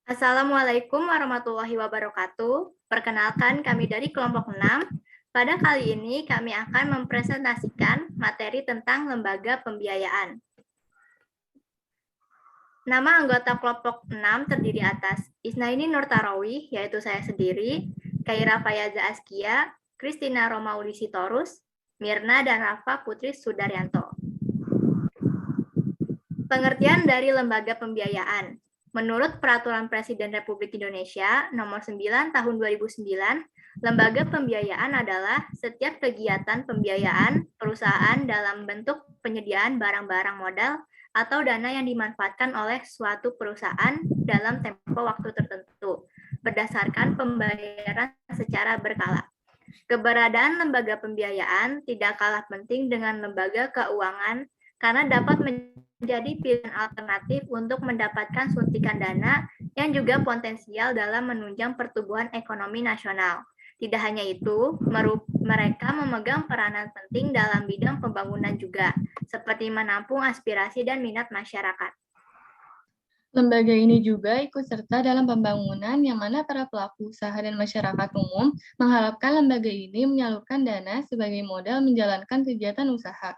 Assalamualaikum warahmatullahi wabarakatuh. Perkenalkan, kami dari kelompok 6. Pada kali ini kami akan mempresentasikan materi tentang lembaga pembiayaan. Nama anggota kelompok 6 terdiri atas Isnaini Nur Tarawih, yaitu saya sendiri, Kaira Fayaza Askia, Kristina Romauli Sitorus, Mirna dan Rafa Putri Sudaryanto. Pengertian dari lembaga pembiayaan. Menurut Peraturan Presiden Republik Indonesia Nomor 9 Tahun 2009, lembaga pembiayaan adalah setiap kegiatan pembiayaan perusahaan dalam bentuk penyediaan barang-barang modal atau dana yang dimanfaatkan oleh suatu perusahaan dalam tempo waktu tertentu berdasarkan pembayaran secara berkala. Keberadaan lembaga pembiayaan tidak kalah penting dengan lembaga keuangan karena dapat menjadi pilihan alternatif untuk mendapatkan suntikan dana yang juga potensial dalam menunjang pertumbuhan ekonomi nasional. Tidak hanya itu, mereka memegang peranan penting dalam bidang pembangunan juga, seperti menampung aspirasi dan minat masyarakat. Lembaga ini juga ikut serta dalam pembangunan yang mana para pelaku usaha dan masyarakat umum mengharapkan lembaga ini menyalurkan dana sebagai modal menjalankan kegiatan usaha.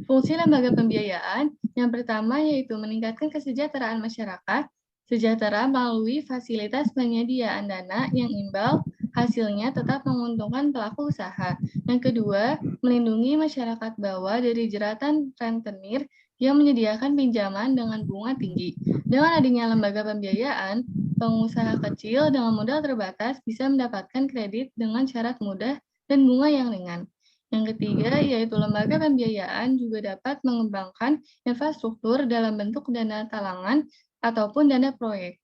Fungsi lembaga pembiayaan yang pertama yaitu meningkatkan kesejahteraan masyarakat, sejahtera melalui fasilitas penyediaan dana yang imbal, hasilnya tetap menguntungkan pelaku usaha. Yang kedua, melindungi masyarakat bawah dari jeratan rentenir yang menyediakan pinjaman dengan bunga tinggi. Dengan adanya lembaga pembiayaan, pengusaha kecil dengan modal terbatas bisa mendapatkan kredit dengan syarat mudah dan bunga yang ringan. Yang ketiga, yaitu lembaga pembiayaan juga dapat mengembangkan infrastruktur dalam bentuk dana talangan ataupun dana proyek.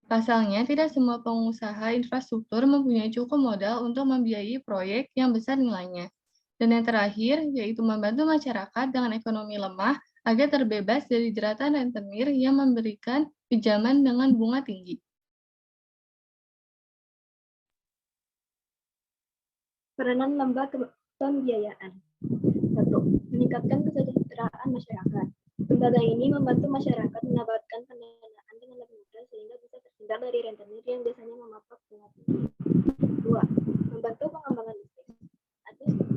Pasalnya, tidak semua pengusaha infrastruktur mempunyai cukup modal untuk membiayai proyek yang besar nilainya. Dan yang terakhir, yaitu membantu masyarakat dengan ekonomi lemah agar terbebas dari jeratan rentenir yang memberikan pinjaman dengan bunga tinggi. Peranan lembaga pembiayaan. 1. Meningkatkan kesejahteraan masyarakat. Lembaga ini membantu masyarakat mendapatkan pendanaan dengan lebih mudah sehingga bisa terhindar dari rentenir yang biasanya memapak bunga tinggi. 2. Membantu pengembangan bisnis.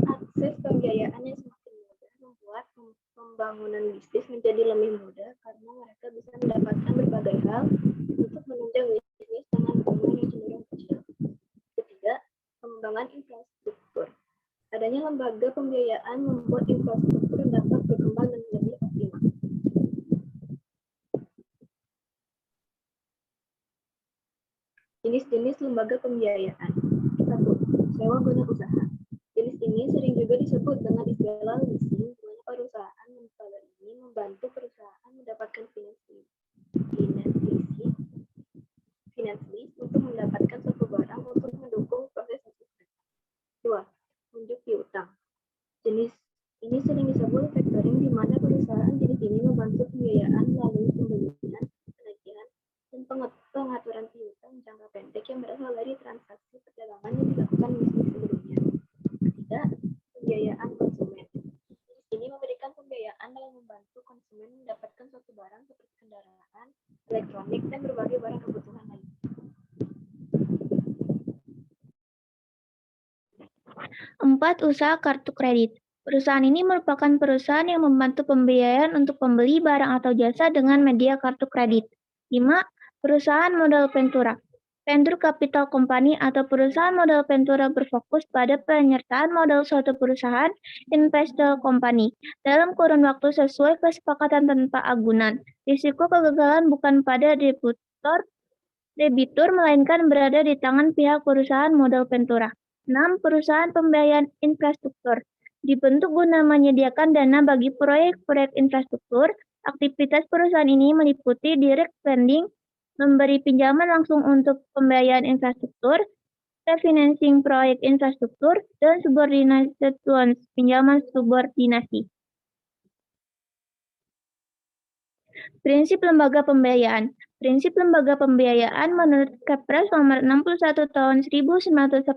Akses pembiayaan yang semakin mudah membuat pembangunan bisnis menjadi lebih mudah karena mereka bisa mendapatkan berbagai hal untuk menunjang bisnis dengan bunga yang cenderung kecil. Ketiga, pengembangan infrastruktur. Adanya lembaga pembiayaan membuat infrastruktur dapat berkembang dan menjadi optimal. Jenis-jenis lembaga pembiayaan. 1. Sewa guna usaha. Jenis ini sering juga disebut dengan istilah leasing, di mana perusahaan lembaga ini membantu perusahaan mendapatkan finance lease untuk mendapatkan suatu barang untuk mendukung proses bisnis. 2. Unjuk piutang. Jenis ini sering disebut factoring, di mana perusahaan jenis ini membantu pembiayaan melalui pembelian, penagihan, dan pengaturan piutang jangka pendek yang berasal dari transaksi perdagangan yang dilakukan bisnis sebelumnya. Ketiga, pembiayaan konsumen. Jenis ini memberikan pembiayaan dalam membantu konsumen mendapatkan suatu barang seperti kendaraan, elektronik, dan berbagai barang kebutuhan lain. 4. Usaha kartu kredit. Perusahaan ini merupakan perusahaan yang membantu pembiayaan untuk pembeli barang atau jasa dengan media kartu kredit. 5. Perusahaan modal ventura. Venture Capital Company atau perusahaan modal ventura berfokus pada penyertaan modal suatu perusahaan investor company dalam kurun waktu sesuai kesepakatan tanpa agunan. Risiko kegagalan bukan pada debitur melainkan berada di tangan pihak perusahaan modal ventura. 6. Perusahaan pembiayaan infrastruktur. Dibentuk guna menyediakan dana bagi proyek-proyek infrastruktur. Aktivitas perusahaan ini meliputi direct lending, memberi pinjaman langsung untuk pembiayaan infrastruktur, refinancing proyek infrastruktur, dan subordinated loans, pinjaman subordinasi. Prinsip lembaga pembiayaan. Prinsip lembaga pembiayaan menurut Kepres nomor 61 tahun 1988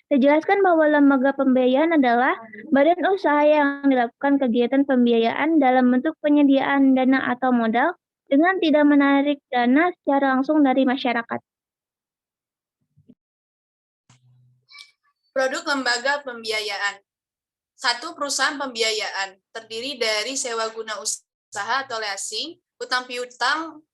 dijelaskan bahwa lembaga pembiayaan adalah badan usaha yang dilakukan kegiatan pembiayaan dalam bentuk penyediaan dana atau modal dengan tidak menarik dana secara langsung dari masyarakat. Produk lembaga pembiayaan. 1. Perusahaan pembiayaan, terdiri dari sewa guna usaha atau leasing, utang piutang,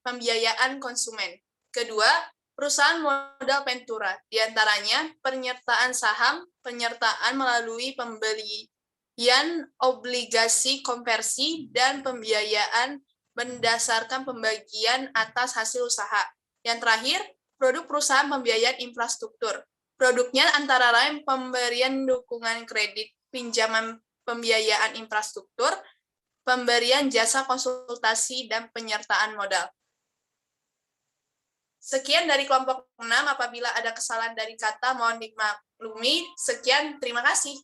pembiayaan konsumen. Kedua, perusahaan modal ventura, diantaranya penyertaan saham, penyertaan melalui pembelian obligasi konversi, dan pembiayaan berdasarkan pembagian atas hasil usaha. Yang terakhir, produk perusahaan pembiayaan infrastruktur. Produknya antara lain pemberian dukungan kredit, pinjaman pembiayaan infrastruktur, pemberian jasa konsultasi, dan penyertaan modal. Sekian dari kelompok 6. Apabila ada kesalahan dari kata, mohon dimaklumi. Sekian, terima kasih.